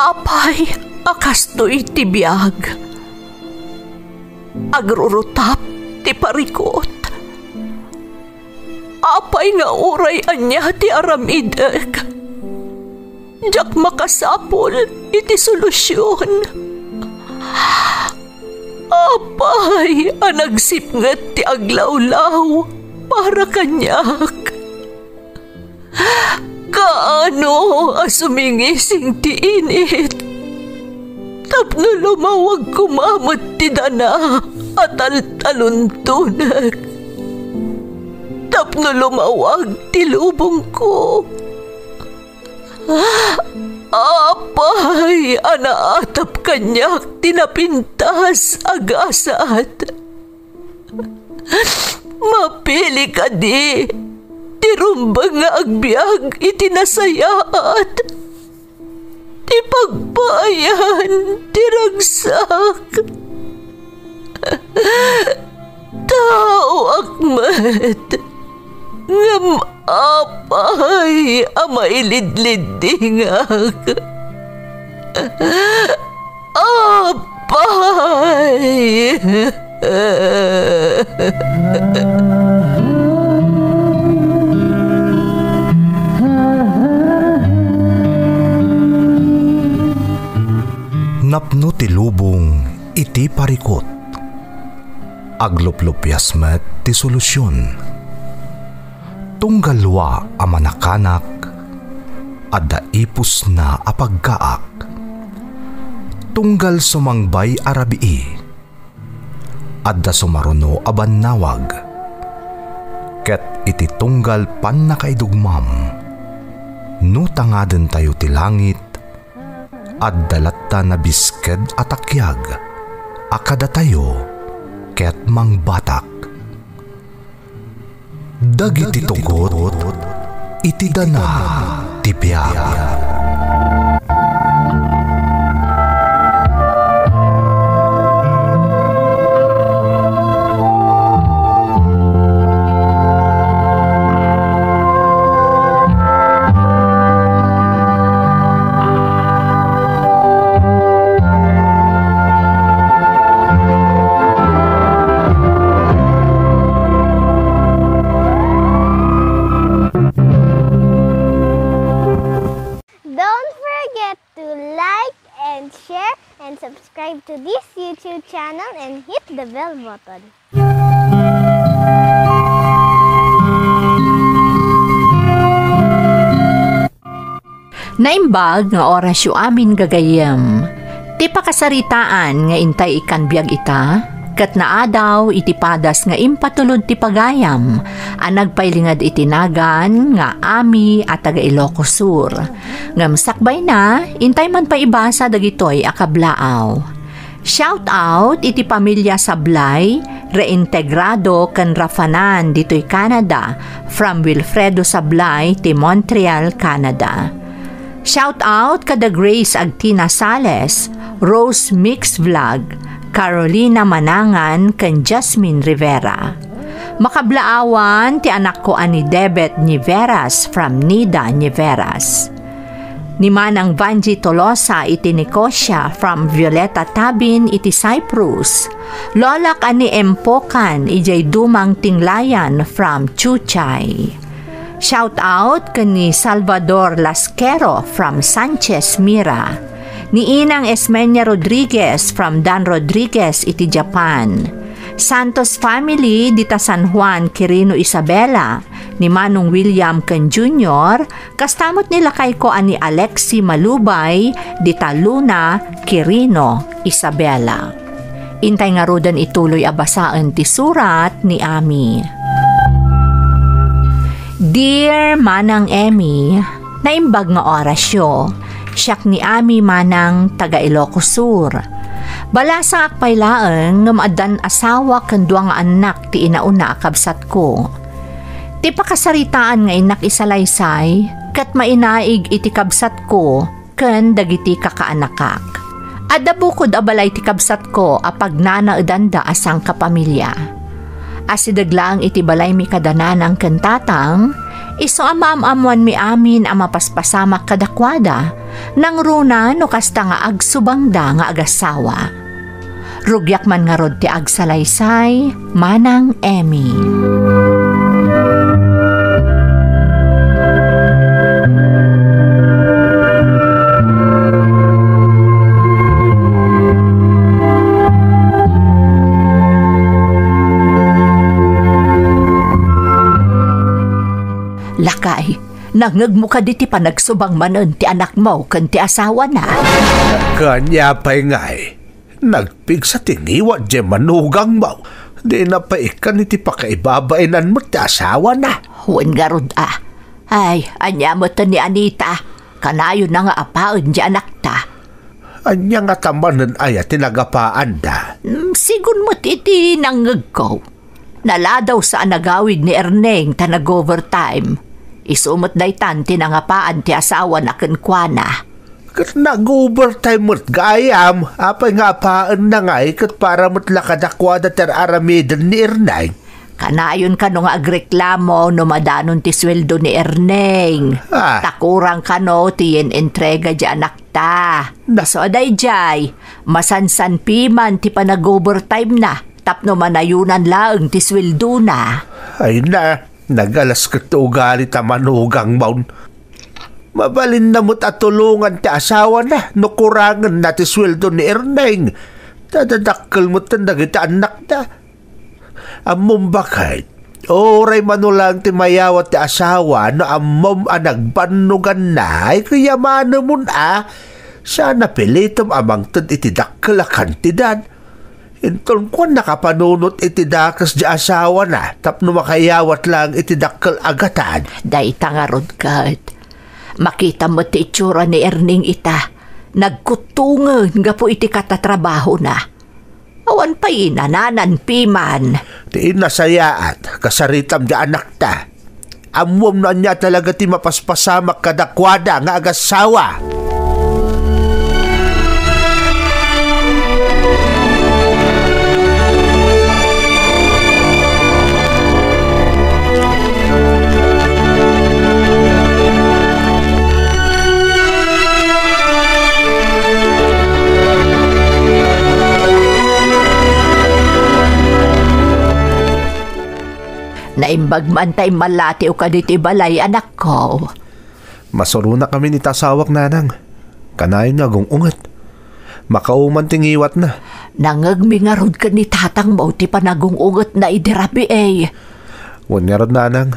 Apay, akastoy ti biyag. Agrurutap ti parikot. Apay nga uray anya ti aramidek. Jak makasapol iti solusyon. Apay, anagsipnget ti aglawlaw para kanyak. Kaano asumingising ti init. Tapno lumawag kumamot ti dana at taluntunak. Tapno lumawag ti lubong ko. Apay, anaatap kanyak tinapintas agasat. Mapili ka di, tirumbang nga agbyag itinasayaat. Ti pagbayan, tiragsak. Tao akmat, ngam apay, amailidlidingak. Apay. Napno ti lubong iti parikot. Agluplupyas met ti solusyon. Tunggalwa a manakanak, adda ipus na apagkaak. Tunggal sumangbay arabii, adda sumaruno abannawag. Ket iti tunggal pan nakaidugmam, no tangaden tayo ti langit, addalatta na bisked atakyag, akada tayo, ket mangbatak. Dagiti tugot, iti dana ti biyag. Subscribe to this YouTube channel and hit the bell button. Naimbag nga oras yu amin gagayem. Ti pakasaritaan nga intay ikan biag ita, kat naadaw iti padas nga impatulod ti pagayam, nagpailingad itinagan nga ami at taga Ilocos Sur. Ngam sakbay na, intay man pa ibasa dagitoy akablaaw. Shout out iti pamilya Sablay, reintegrado kan Rafanan ditoy Canada, from Wilfredo Sablay ti Montreal, Canada. Shout out kada Grace Agtina Sales, Rose Mix Vlog, Carolina Manangan kan Jasmine Rivera. Makablaawan ti anak ko ani Debet Niveras from Nida Niveras. Ni Manang Vanji Tolosa iti Nicosia from Violeta Tabin iti Cyprus. Lolak ani Empokan ijay Dumang Tinglayan from Chuchay. Shout out kani Salvador Lasquero from Sanchez Mira. Ni Inang Esmeña Rodriguez from Dan Rodriguez iti Japan. Santos family dita San Juan Quirino Isabela, ni Manong William Ken Jr., kastamot nila kay ko ani Alexi Malubay dita Luna Quirino Isabela. Intay nga rodan ituloy abasaan ti surat ni Ami. Dear Manang Emmy, naimbag nga orasyo, siyak ni Ami Manang taga Ilocos Sur. Balasa akpailaeng nga maadan asawa ken duwa nga anak ti inauna akabsat ko. Ti pakasaritaan nga inak isalaysay ket mainaig iti kabsat ko ken dagiti kakaanakak. Adda bukod abalay ti kabsat ko apag nanaedanda asang kapamilya. Asidaglaang iti balay mi kadananang ken tatang, iso amam-amuan mi amin ang mapaspasamak kadakwada Nang runa no kasta nga agsubangda nga agasawa. Rugyak man nga rod ti agsalaysay, Manang Emmy. Lakay, nangag mo ka di ti panagsubang manon ti anak mo kan ti asawa na. Kanya pa'y ngay. Nagpig sa tingiwa di manugang mo. Di na pa ikan iti pakaibabainan mo ti asawa na. Huwag nga rod Ay, anya mo to ni Anita. Kanayo na nga apaon di anak ta. Anya nga tamanan ay tinagapaan da. Sigun mo titi nangag ko. Naladaw sa anagawid ni Erneng ta nag-overtime. Isumot day tanti na nga paan ti asawa na kenkwana. Kat nag-overtime mo't gayam, apay nga paan na ngay kat para mo't lakadakwada ter aramidan ni Erneng. Kanayon ka no nga agreklamo no madanon ti sweldo ni Erneng. Takurang ka no ti yen entrega di anak ta. So aday jay, masansan piman ti pa nag-overtime na. Tapno manayunan laeng ti sweldo na. Ay na, nagalas ka to ugali ta manugang maun. Mabalin na mo't atulungan ti asawa na, no kurangan na ti sweldo ni Erneng. Tadadakkel mo't tandagit anak na. Amom bakit? Oray manulang ti mayawat ti asawa no amom anagbanugan na ay kayamano mo na. Sana pilitom amang tad itidakkel a kantidad. Inton ko nakapanunot itidakas di asawa na tapno makayawat lang itidakkel agatan. Day tangarod kat. Makita mo ti itsura ni Erning ita. Nagkutungan nga po iti katatrabaho na. Awan pa inananan piman. Tiin nasayaat kasaritam di anak ta. Amwam na niya talaga ti mapaspasamak kadakwada nga agasawa. Naimbag man tay malati o kaditi balay anak ko. Masuro na kami ni tasawak nanang. Kanayon nga gungungat. Makauman tingiwat na. Nangagmingarod ka ni tatang mo ti panagungungat na idirabi Huwag nga rod nanang.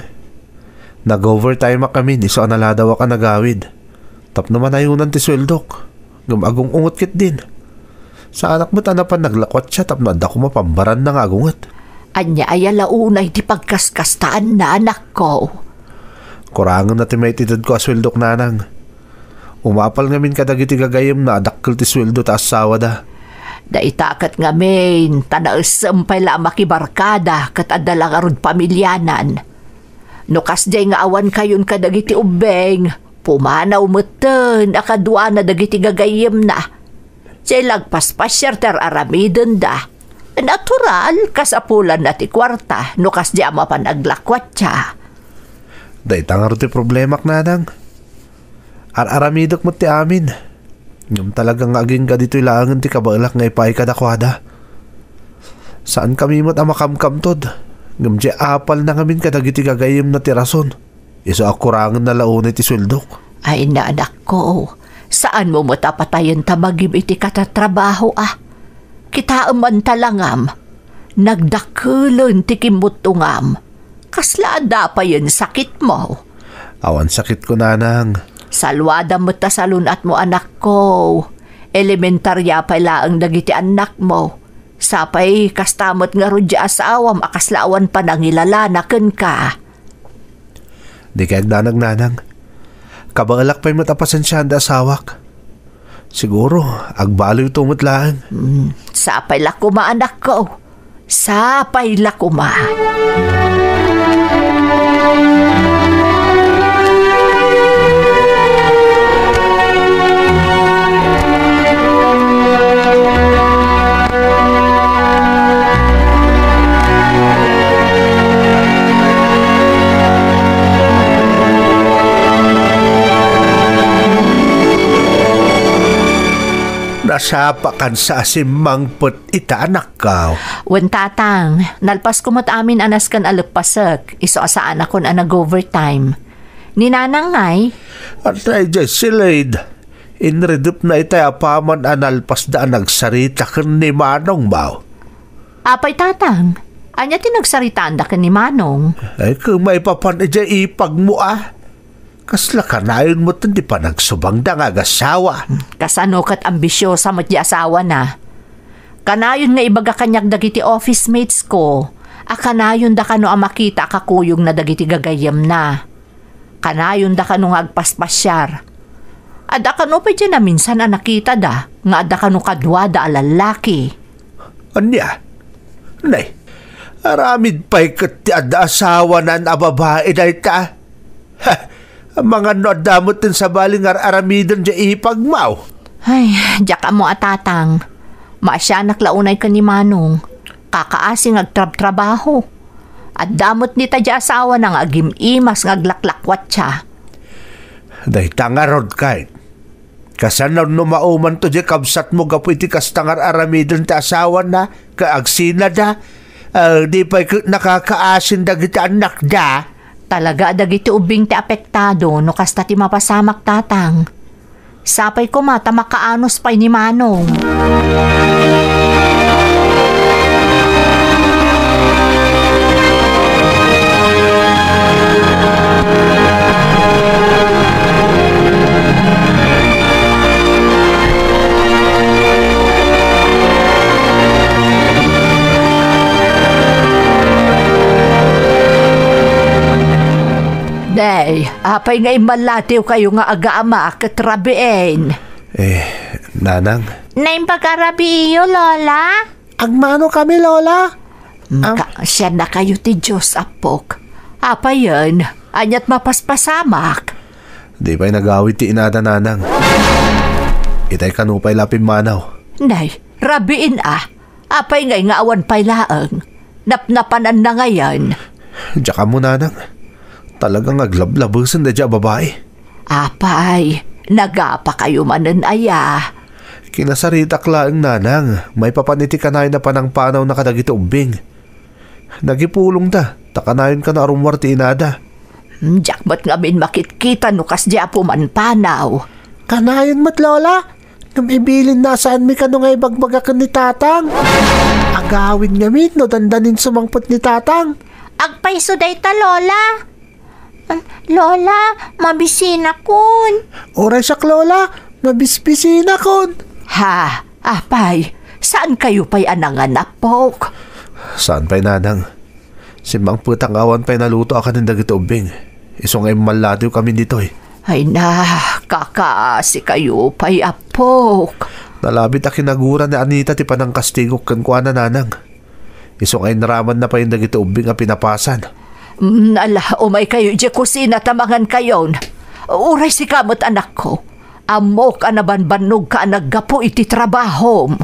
Nag-overtime kami ni so analadawa ka nagawid. Tap naman ayunan ti sweldok. Gumagungungat kit din. Sa anak mo tanapan naglakwat siya tap na ko mapambaran na nga agungat. Anya ay alaunay di pagkaskastaan na anak ko. Kurangan na ti may titad ko asweldok nanang. Umapal ngamin kadagiti gagayem na adakkel ti sweldo ta asawa da. Daitakat ngamin, tanausam pala makibarkada kat adala karod pamilyanan. Nukas jay nga awan kayon kadagiti ubeng, pumanaw meten akadwa na dagiti gagayem na. Jay lagpaspasyar ter aramiden da. Natural, kasapulan na ti kwarta, nukas di ama pa naglakwat siya. Daitang aro ti problemak nanang. Aramidok mo ti amin. Ngam talagang aging ka dito ilangan ti kabalak nga ipay kadakwada. Saan kami mo't amakamkamtod? Ngam di apal na ngamin kadagiti gagayim na ti rason. Iso akurangan na launay ti sweldok. Ay na anak ko, saan mo matapatayan tamagim iti katatrabaho Kita man talangam, nagdakulan ti kimutungam. Kasla da pa yun sakit mo. Awan sakit ko nanang. Salwada mo ta salunat mo anak ko. Elementarya pa laang dagiti anak mo. Sapay kastamot nga rudya asawam akaslaawan pa nangilalanaken ka. Di kayag nanang. Kabangalak pa'y matapasensyahan da asawak. Siguro, agbaloy tumutlaan. Sapay lakuma anak ko. Sapay lakuma. nasapa kan sa asimangpot ita anak ka. Wen tatang, nalpas kumot amin anas kan alagpasag, iso asaan ako na nag-overtime. Ninanang ngay, At ay dyan silid, inredup na itay apaman analpas da nagsarita kan ni Manong bao. apay tatang, anya tinagsaritaan da ka ni Manong. Ay kung may papan dyan ipag mo kasla ka na yun mo di pa nagsubang da nga gasawa. Kasano kat ambisyosa mo't di asawa na. Kanayon nga ibaga kanyak dagiti office mates ko, kanayon da kano makita kakuyog na dagiti gagayam na. Kanayon da kano nga agpaspasyar. Ada kano pa dyan na minsan nakita da, nga ada kano kadwa da alalaki. Anya? Nay, aramid pa'y kat ada asawa na ababae da ita. Ha, ang mga noadamot din sa baling aramidon dyan ipagmaw. Ay, diyak mo atatang. Maasya naklaunay ka ni Manong. Kakaasing agtrab-trabaho. At damot ni tadya asawa ng agim-imas ngaglaklakwat siya. Day tangarod kahit. Kasanaw no mauman to di kabsat mo gapu iti kastangar aramidon ti asawa na kaagsina da. Di pa nakakaasin dagiti anak da. Talaga dagiti ubing ti apektado no kasta ti mapasamak tatang. Sapay ko mata makaanos pa'y ni Manong. Day, apay nga imalatiw kayo nga aga-ama katrabiin. Nanang. Naim pagkarabi iyo, Lola? Agmano kami, Lola? Siya na kayo ti Diyos, apok. Apa yan? Anyat mapaspasamak. Di pa'y nag-awit ti inada, Nanang. Itay kanupay lapim manaw. Nay, rabiin Apay ngay nga awan pa'y laang. Napnapanan na ngayon. Diyan ka mo, Nanang. Talagang aglablabusan na dyan, babae. Apay, nagapa kayo manan aya. Kinasaritak laang, Nanang. May papaniti ka na panang panaw na kadagito umbing. Nagipulong da. Takanayon ka na arumwar ti inada. Diyak ba't nga min makitkita no kas di apo man panaw. Kanayon mat, Lola. Numibilin na saan mi ka no ngay bagbagakan ni Tatang. Agawin nga mit no dandanin sumangpot ni Tatang. Agpaiso day ta, Lola. Lola, mabisina kun. Oray sak, Lola. Mabisbisina kon. Ha, apay, saan kayo pa'y ananganap, Pok? Saan pa'y, Nanang? Si Mang Putang awan pa'y naluto ako ng dagito ubing. Isong ay maladiw kami dito eh. Ay na, kakaasi kayo pa'y apok. Nalabit a kinagura ni Anita ti panang kastigok kan kuana, Nanang. Isong ay naraman na pa yung dagito ubing ang pinapasan. Umay kayo di kusina tamangan kayon. Uray si kamot anak ko. Amok anabanbanog ka naggapo iti trabahom.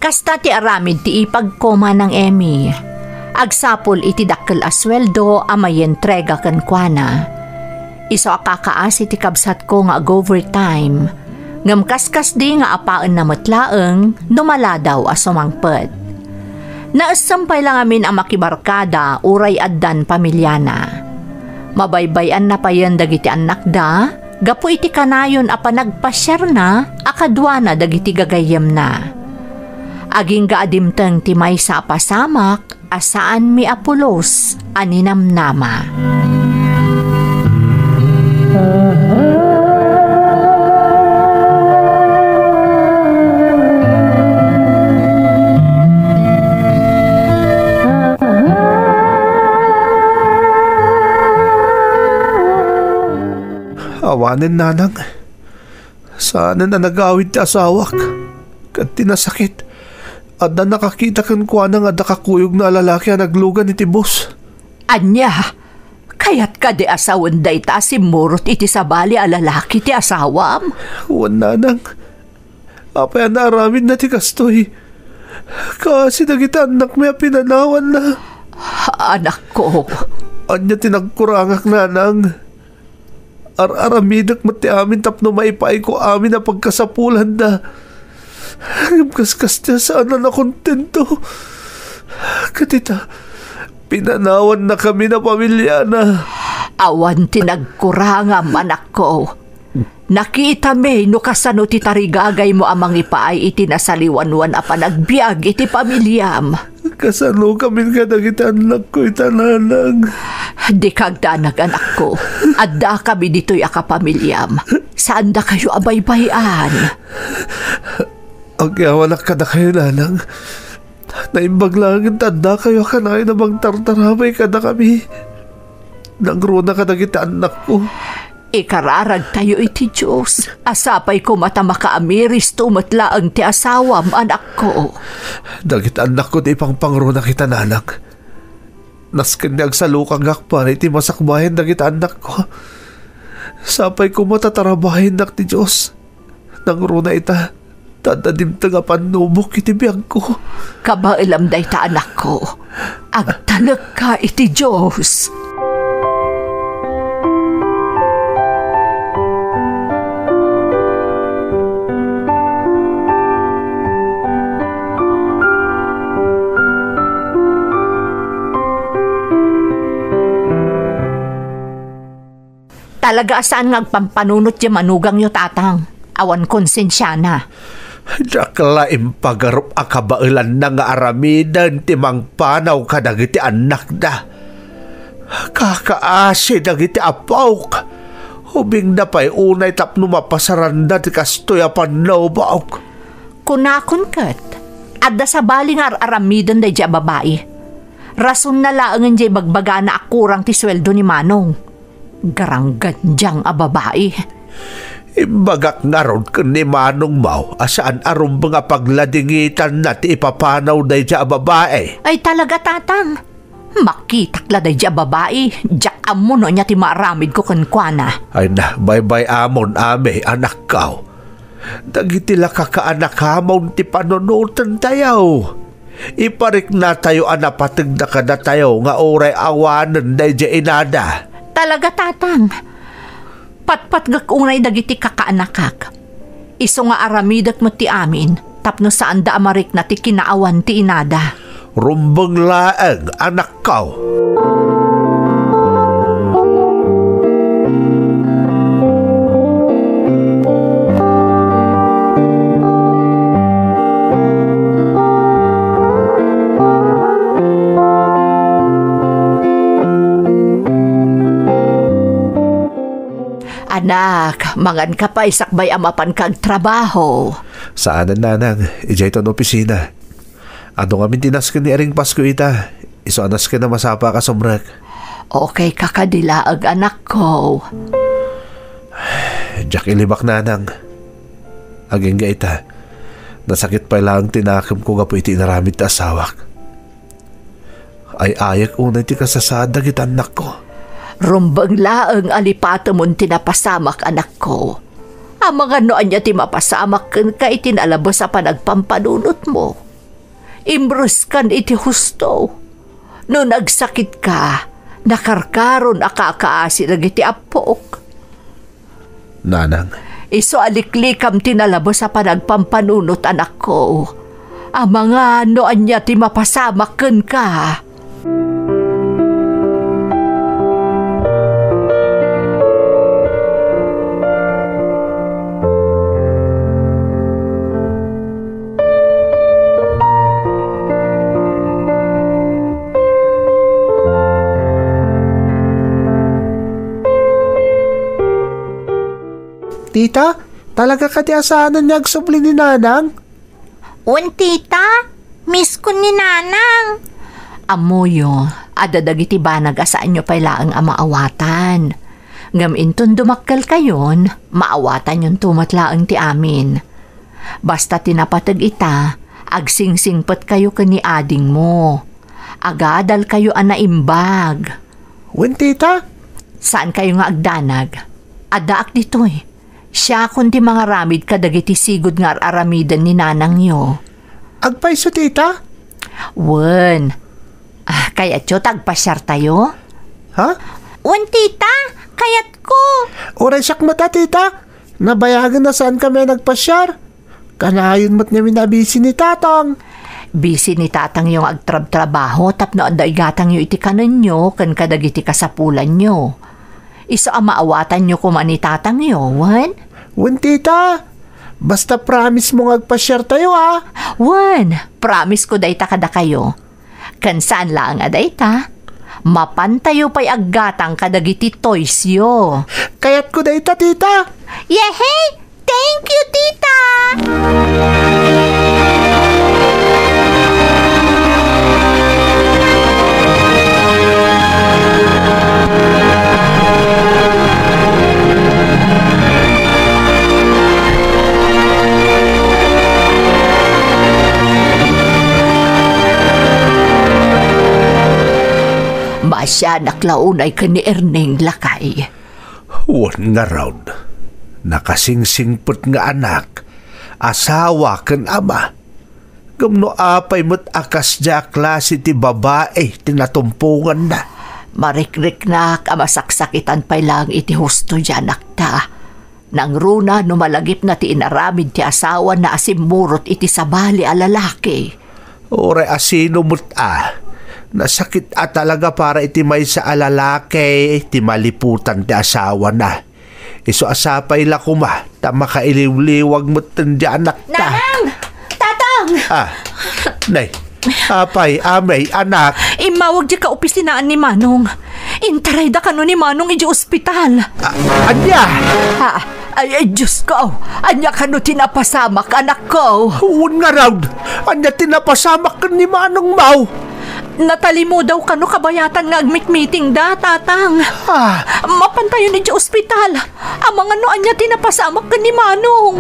Kasta ti aramid ti ipagkoma ng Emmy. Agsapol iti dakkel asweldo amay entrega kan kuana. Iso akakaasi ti kabsat ko nga overtime. Ngam kaskas di nga apaan na matlaeng numala daw asumangpet. Naasampay lang amin ang makibarkada uray addan pamilyana. Mabaybayan na pa yan dagiti anak da, gapu iti kanayon apa nagpasyar na, akadwa na dagiti gagayem na. Aging gaadimteng ti may sa pasamak, asaan mi apulos, aninamnama. awanin nanang. Sana na nagawid ti asawak. Kat tinasakit. At na nakakita kan kuha nga nakakuyog na lalaki ang naglugan iti boss. Anya, kayat ka di asawan day ta si Murot iti sabali a lalaki ti asawam? Huwag nanang. Apay na aramin na ti kastoy. Kasi nagita anak may pinanawan na. Anak ko. Anya tinagkurangak nanang. Aramidak mati amin tapno maipay ko amin na pagkasapulan da. Kaskas niya sana na kontento. Katita, pinanawan na kami na pamilya na. Awan tinagkurangam anak ko. Nakita me no kasano ti tarigagay mo amang ipaay iti nasaliwanwan a panagbiag iti pamilyam. Kasano kami kadagita anak ko itananang. Di kagdanag anak ko. Adda kami dito'y akapamilyam. Saan da kayo abaybayan? Ang yawanak ka na kayo nanang. Naimbaglangan tanda kayo kanay na bang tartaramay ka na kami. Nangruna ka nagita anak ko. Ikararag tayo iti Diyos. Asapay ko mata makaamiris tumatla ang ti asawam anak ko. Dagit anak ko di pang pangruna kita nanang. Naskin niya agsalukang akpan iti masakbahin dagit anak ko. Sapay ko matatarabahin nak ti Diyos. Nangruna ita. Tadadim taga panubok iti biyag ko. Kabailam day ta anak ko. Agtalag ka iti Diyos. Talaga saan ngagpampanunot yung manugang yung tatang. Awan konsensya na. Dakla impagarup akabailan na nga aramidan timang panaw ka dagiti anak da. Kakaasi dagiti apawk. Hubing na pa'y unay tapno mapasaranda ti kastoy apanaw baok. Kunakon kat. Adda sa baling aramidan da dya babae. Rason na laangan dya bagbaga na akurang ti sweldo ni Manong. Garanggan diyang a babae. Imbagak nga ron ni Manong Mau asaan arum mga pagladingitan na ti ipapanaw day dya babae. Ay talaga tatang. Makitakla day dya babae. Diyak amon no niya ti maramid ko kankwana. Ay na, bye-bye amon ame anak kao. Dagitila kakaanak hamon ti panonutan tayo. Iparik na tayo anapatag na kada tayo nga oray awanan day dya inada. Talaga tatang. Patpatgak unay dagiti kakaanakak. Iso nga aramidak mo ti amin. Tapno saan da amarik na ti kinaawan ti inada. Rumbang laeng anak kao. Anak, mangan ka pa isakbay amapan kag trabaho. Saan na nanang, ijay ton opisina. Ano kami tinaskin ni Aring Pasko ita. Iso anas ka na masapa ka somrek. Okay kakadilaag anak ko. Jack ilibak nanang. Aging ga ita. Nasakit pa lang tinakam ko gapo iti naramid ta asawak. Ay ayak unay ti kasasada kita anak ko. Rumbang laang alipata mon tinapasamak anak ko. Ang mga noan niya ti mapasamak ka itinalabas sa panagpampanunot mo. Imbros kan iti husto. No nagsakit ka, nakarkaron akakaasi nagiti apok. Nanang. Iso aliklikam tinalabas sa panagpampanunot anak ko. Ang mga noan niya ti mapasamak ka. Tita, talaga ka ti asanan niya agsubli ni nanang? Tita, miss ko ni nanang. Amoyo, adadagiti banag asaan nyo pala ang amaawatan. Ngam inton dumakkel kayon, maawatan yung tumatlaang ti amin. Basta tinapatag ita, agsingsingpet kayo kani ading mo. Agadal kayo anaimbag. Wen, tita? Saan kayo nga agdanag? Adaak dito eh. Siya kundi mga ramid kadagiti sigod nga aramidan ni nanang yo. Agpaiso, tita? Wen. Kaya tiyo tagpasyar tayo? Ha? Wen, tita, kayat ko. Oray siyak mata, tita. Nabayagan na saan kami nagpasyar. Kanayon mo't nga minabisi ni tatang. Busy ni tatang yung agtrab-trabaho tapno ang daigatang yung iti kanan nyo kan kadagiti kasapulan nyo. Iso ang maawatan nyo kuman ni tatang yun, Wen? Wen, tita. Basta promise mo agpa-share tayo, ha? Wen, promise ko dayta kada kayo. Kan saan lang adayta? Mapantayo pa'y aggatang kadagiti toys yo. Kayat ko dayta, tita. Yehey! Thank you, tita! Masya naklaunay ka ni Erneng lakay. Wan nga raud. Nakasingsingput nga anak. Asawa kan ama. Gamno apay mo't akas dya klase ti babae tinatumpungan na. Marikrik na kamasaksakitan pa'y lang iti husto dyan nakta. Nang runa numalagip na ti inaramid ti asawa na asimurot iti sabali a lalaki. Ore asino mo't nasakit talaga para iti may sa alalaki iti maliputan ti asawa na. Iso asapay la kuma ta makailiw-liwag mo't tandi anak ta. Nanang! Tatang! Nay, apay, amay, anak. Imawag di ka opisinaan ni Manong. Intaray da ka no ni Manong iji ospital. Anya? Ay, Diyos ko. Anya ka no tinapasamak, anak ko. Huwag nga raud. Anya tinapasamak ka ni Manong Mau. Natali mo daw ka no kabayatan nga agmit-meeting da, tatang. Mapantayo ni di ospital. Amang ano anya tinapasamak ka ni Manong.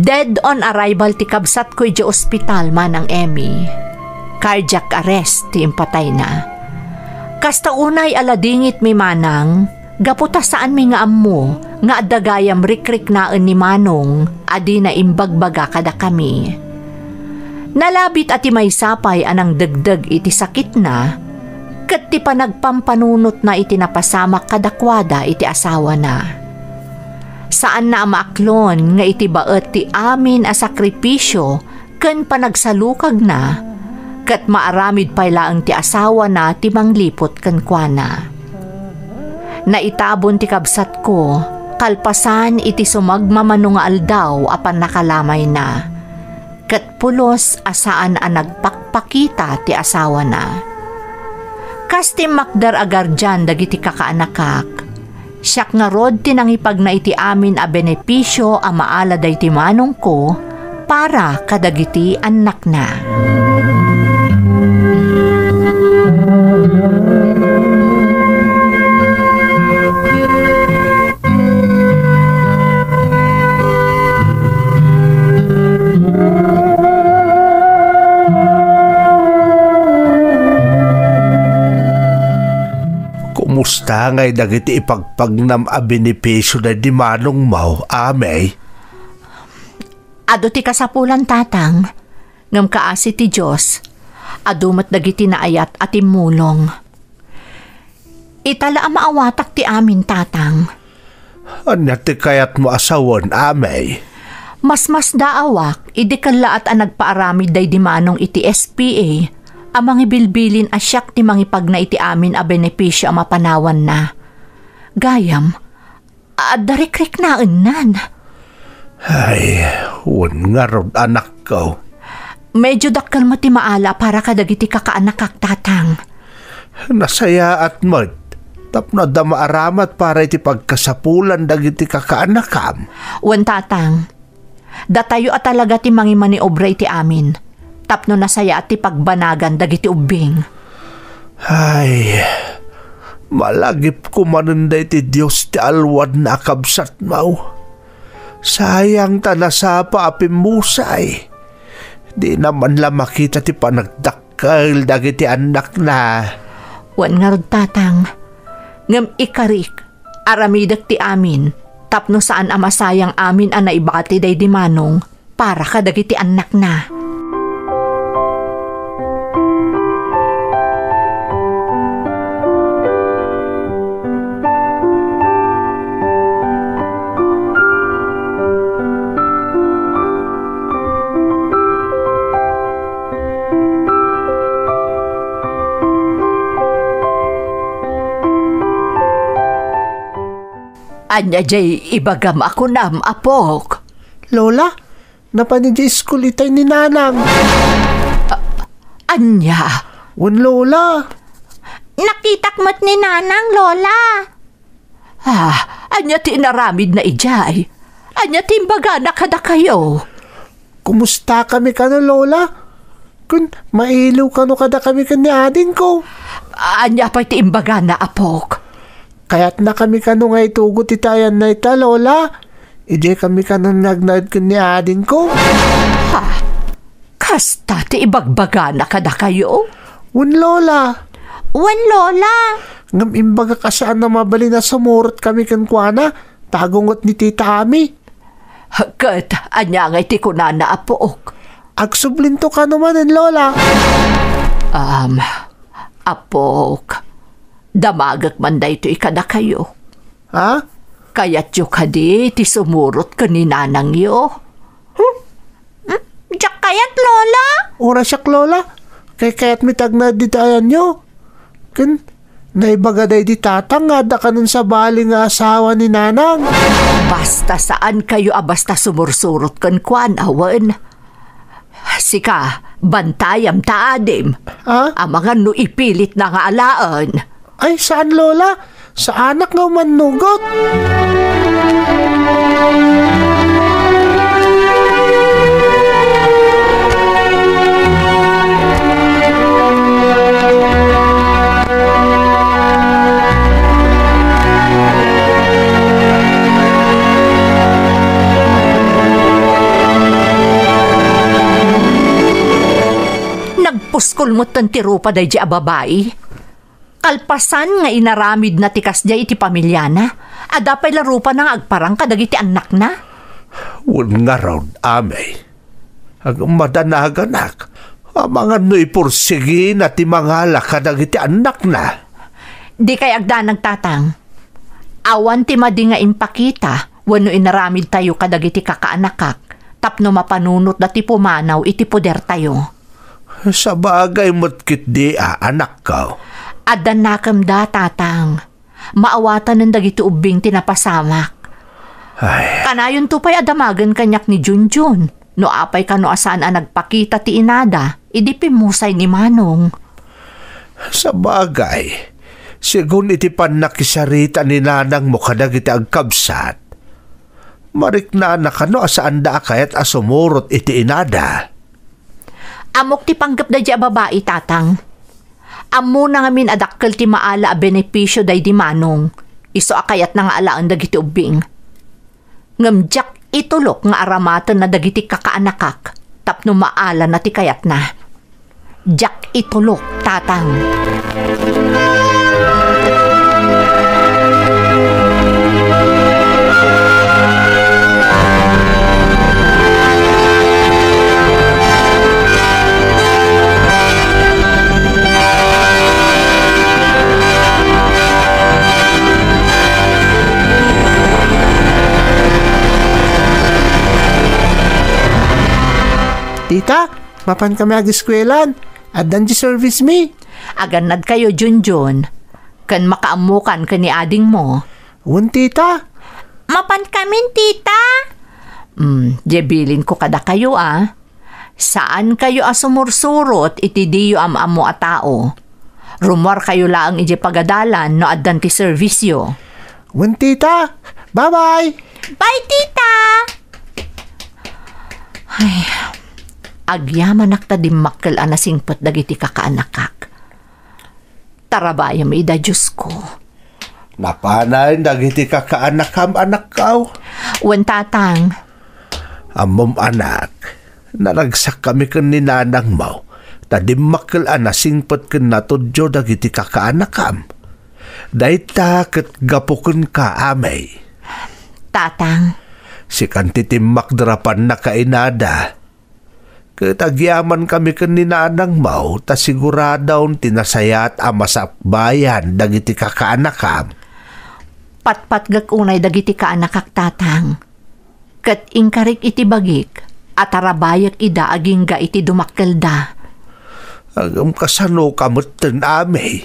Dead on arrival ti kabsat ko iti ospital manang Emmy. Cardiac arrest ti impatay na. Kasta unay aladingit mi manang, gaputa saan mi nga ammo, nga adagayam rikrik naan ni Manong, adi na imbagbaga kada kami. Nalabit ati may sapay anang dagdag iti sakit na, ket ti panagpampanunot na iti napasamak kadakwada iti asawa na. Saan na amaaklon nga iti baet ti amin a sakripisyo ken panagsalukag na ket maaramid pay laeng ti asawa na ti manglipot ken kuana. Naitabon ti kabsat ko kalpasan iti sumagmamano nga aldaw apan nakalamay na ket pulos asaan a nagpakpakita ti asawa na. Kas ti makdar agarjan dagiti kakaanakak. Siyak nga rod tinangipag na iti amin a benepisyo a maala day ti Manong ko para kadagiti anak na. Kumusta ngay dagiti ipagpagnam a benepisyo na di Manong Mau, amay? Ado ti kasapulan tatang, ngam kaasi ti Diyos, adumat dagiti naayat at imulong. Itala ang maawatak ti amin, tatang. Anya ti kayat mo asawan, amay. Mas daawak, idikala at ang nagpaaramid day di manong iti SPA, ang mga bilbilin asyak ti mangipag na iti amin a benepisyo ang mapanawan na. Gayam, darikrik na nan. Ay, wan nga rod anak ko. Medyo dakkel mo ti maala para kadagiti kakaanak tatang. Nasaya at mod. Tapno da maaramat para iti pagkasapulan dagiti kakaanakam. Wan tatang, datayo at talaga ti mangimani obra iti amin. Tapno nasaya at ti pagbanagan dagiti ubing. Ay, malagip ko mananda iti Diyos ti alwad na akabsat mo. Sayang tanasapa apimusay. Di naman la makita ti panagdakkel dagiti anak na. Wan nga rod tatang, ngam ikarik, aramidak ti amin, tapno saan amasayang amin ang naibati day di manong, para kadagiti anak na. Anya jay ibagam ako nam, apok. Lola, napanidya iskulitay ni nanang. Anya? Wan Lola. Nakitak mo't ni nanang, Lola. Anya ti inaramid na ijay. Anya ti imbaga na kada kayo. Kumusta kami kano, Lola? Kun mailaw kano kada kami kan ni ading ko. Anya pa ti imbaga na, apok. Kaya't na kami kano nga itugot itayan na ita, Lola. Ije kami kano nagnad kan ni ading ko. Kasta ti ibagbaga na kada kayo? Wan Lola. Wan Lola. Ngam imbaga ka saan na mabali na sumurot kami kan kuana. Tagungot ni Tita Ami. Kat, anya nga iti kunana, apok. Agsublinto ka naman, Lola. Apok. Damagak man da ito ikada kayo. Ha? Kaya't yu kadi ti sumurot ka ni nanang yo. Diyak kayat, Lola. Ora siyak, Lola. Kaya't mitag na ditayan nyo. Kan, naibagaday di tatang nga da kanon sa bali nga asawa ni nanang. Basta saan kayo basta sumursurot kan kwan awan. Sika, bantayam taadim. Ha? Ang mga no ipilit na nga alaan. Ay, saan, Lola? Sa anak nga manugot. Nagpuskol mo tantiro pa day di babae. Kalpasan nga inaramid na tikas jay iti pamilyana, adapay laro pa nang agparang kadagiti anak na. Wan nga raw, amay. Ang madanaganak, ang mga no'y pursigi na ti mga lakadagiti anak na. Di kay agda nagtatang. Awan ti madi nga impakita, wano inaramid tayo kadagiti kakaanakak, tapno mapanunot na ti pumanaw iti poder tayo. Sa bagay mo't kit di anak ka. Adan nakam da, tatang. Maawatan ng dagiti ubing tinapasamak. Ay. Kanayon to pa'y adamagan kanyak ni Junjun. No apay ka no asaan ang nagpakita ti inada, idipimusay ni Manong. Sa bagay, sigun iti panakisarita ni nanang mo kadagiti agkabsat. Marikna na ka no asaan da kayat asumurot iti inada. Amok ti panggap da di babae, tatang. Amo na ngamin adakkel ti maala a benepisyo day di manong. Iso akayat na nga alaan dagiti ubing. Ngamjak itulok nga aramatan na dagiti kakaanakak. Tapno maala na ti kayat na. Jak itulok, tatang. mapan kami ag-eskwelan. Adan di service me. Aganad kayo, Junjun. Kan makaamukan ka ni ading mo. Un, tita. Mapan kamin, tita. Jebilin ko kada kayo, Saan kayo asumursurot iti diyo am-amo a tao? Rumor kayo laang ije pagadalan no addan ti servisyo. Un, tita. Bye-bye. Bye, tita! Ay, agyaman nakta dimmakkel anasingpot dagiti kakaanakak. Tarabayam ida Diyos ko. Napanay dagiti kakaanakam anak kaw. Wen tatang. Amom anak, naragsak kami ken ni nanang mo. Tadimmakkel anasingpot ken natudyo dagiti kakaanakam. Dayta ket gapukon ka amay. Tatang. Si kantitimmak drapan na kainada. Katagyaman kami ken ni nanang mo, ta siguradaw tinasayat amasak bayan dagiti kakaanakam. Patpat gakunay dagiti kaanakak tatang. Ket ingkarik iti bagik, at arabayak ida aging ga iti dumakkel da. Agam kasano kamot ten amay.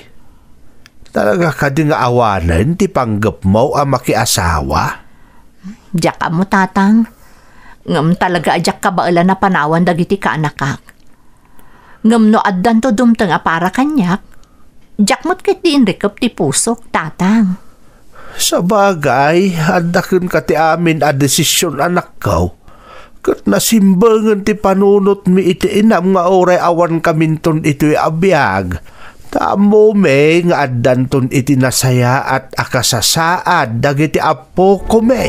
Talaga ka di nga awanan ti panggap mo ang makiasawa? Diyak mo tatang. Ngam talaga adyak ka baala na panawan dagiti kaanakak. Ngam no addan to dumteng apara kanyak. Diyak mo't kit di inrikap ti pusok, tatang. Sa bagay, adakon ka ti amin a desisyon anak kaw. Kat nasimbangan ti panunot mi iti inam nga oray awan kaminton ito'y abiyag. Tamo me nga addanton iti nasaya at akasasaad dagiti apo ko me.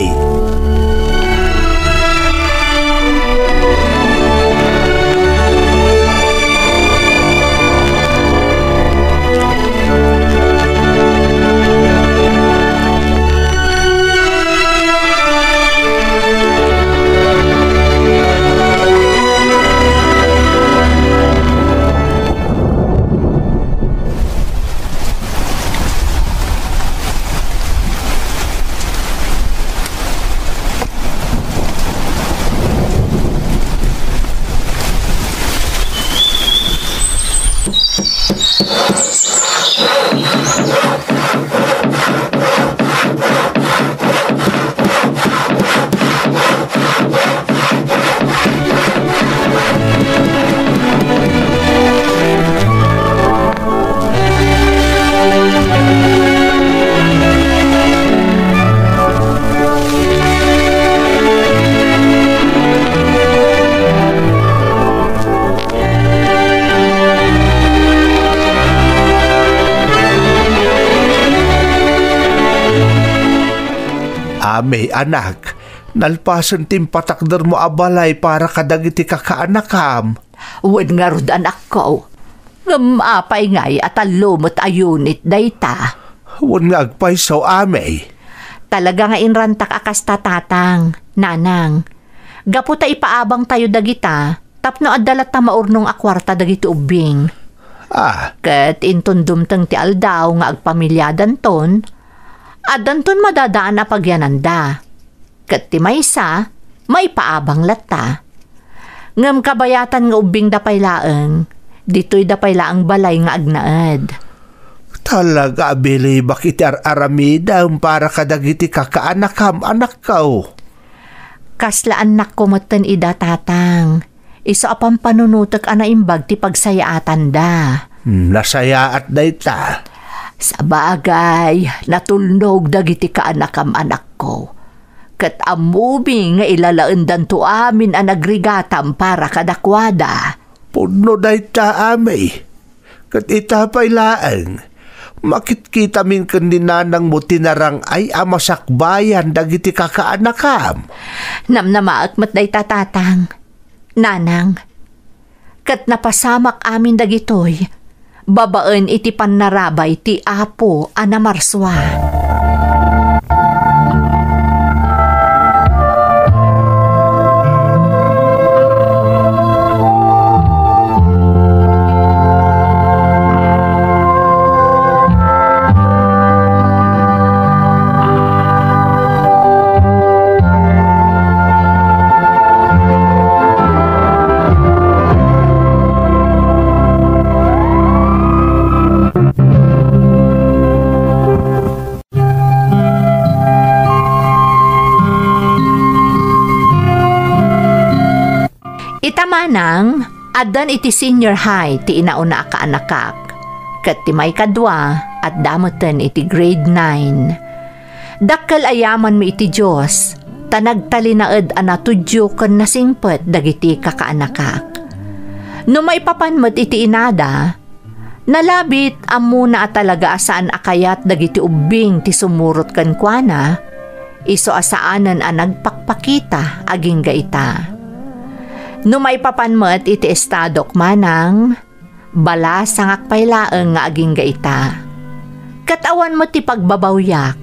May anak, nalpasan tim patakder mo abalay para kadagiti kakaanakam. Uwan nga rod anak ko. Ngapay ngay at alumot ayunit dayta. Uwan nga agpaysaw amay. Talaga nga inrantak akas tatang, nanang. Gaputa ipaabang tayo dagita, tapno adalat ta maurnong akwarta dagiti ubing. Ket intundum teng ti aldaw nga agpamilyadan ton, adanton madadaan na pagyananda. Ket ti maysa, may paabang latta. Ngem kabayatan nga ubing dapay laeng, dito'y dapay laang balay nga agnaed. Talaga abili bakit aramida para kadagiti kakaanakam anak kaw. Kasla anak ko matan ida tatang. Iso apang panunutek anaimbag ti pagsayaatan da. Nasayaat dayta. Sa bagay, natulnog dagiti kaanakam anak ko. Ket amubing nga ilalaendan to amin ang nagrigatam para kadakwada. Puno dayta amay. Ket itapay laeng. Makit-kita min kandinanang mo tinarang ay amasakbayan dagiti kakaanakam. Namnamaak mat dayta tatang. Nanang, ket napasamak amin dagitoy. Babaen iti pannarabay ti Apo Anamarswa. manang, adan iti senior high ti inauna ka anakak. Kat ti may kadwa at damoten iti grade 9. Dakkel ayaman mi iti Diyos, tanagtalinaed anatudyo ken nasingpet dagiti kakaanakak. No may papanmet iti inada, nalabit amuna at talaga asaan akayat dagiti ubing ti sumurot ken kuana, iso asaanan a nagpakpakita aging gaita. No may papanmet iti estadok manang, bala sangak paylaeng nga aging gaita. Katawan mo ti pagbabawyak,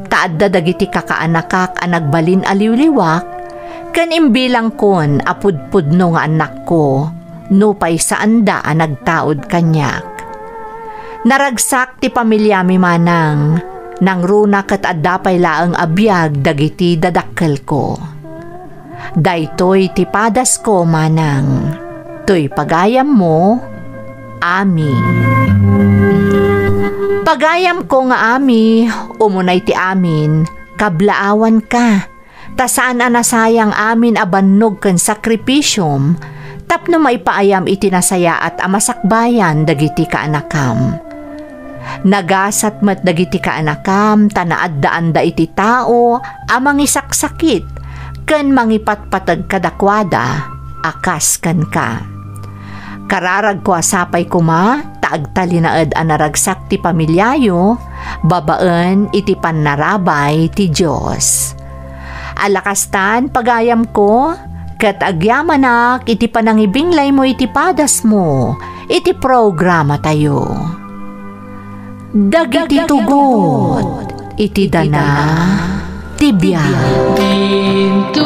taadda dagiti kakaanakak a nagbalin aliwliwak, ken imbilang kon apudpudno nga anak ko, no pay saanda a nagtaod kanyak. Naragsak ti pamilyami manang, nang runa ket adda paylaeng abiyag dagiti dadakkel ko. Daytoy ti padas ko manang, toy pagayam mo, Ami. Pagayam ko nga Ami, umunay ti amin, kablaawan ka, tasaan nasayang amin abannog ken sakripisyom, tapno maipaayam iti nasaya at amasakbayan dagiti kaanakam. Nagasat met dagiti kaanakam, tanaaddaan da iti tao, amang isaksakit, ken mangipatpatag kadakwada, akas ken ka. Kararag ko asapay kuma, taagtalinaed anaragsak ti pamilyayo, babaen iti pannarabay ti Diyos. Alakastan pagayam ko, ket agyamanak iti panangibinglay mo iti padas mo, iti programa tayo. Dagiti tugot, iti dana, tibya. Bintun,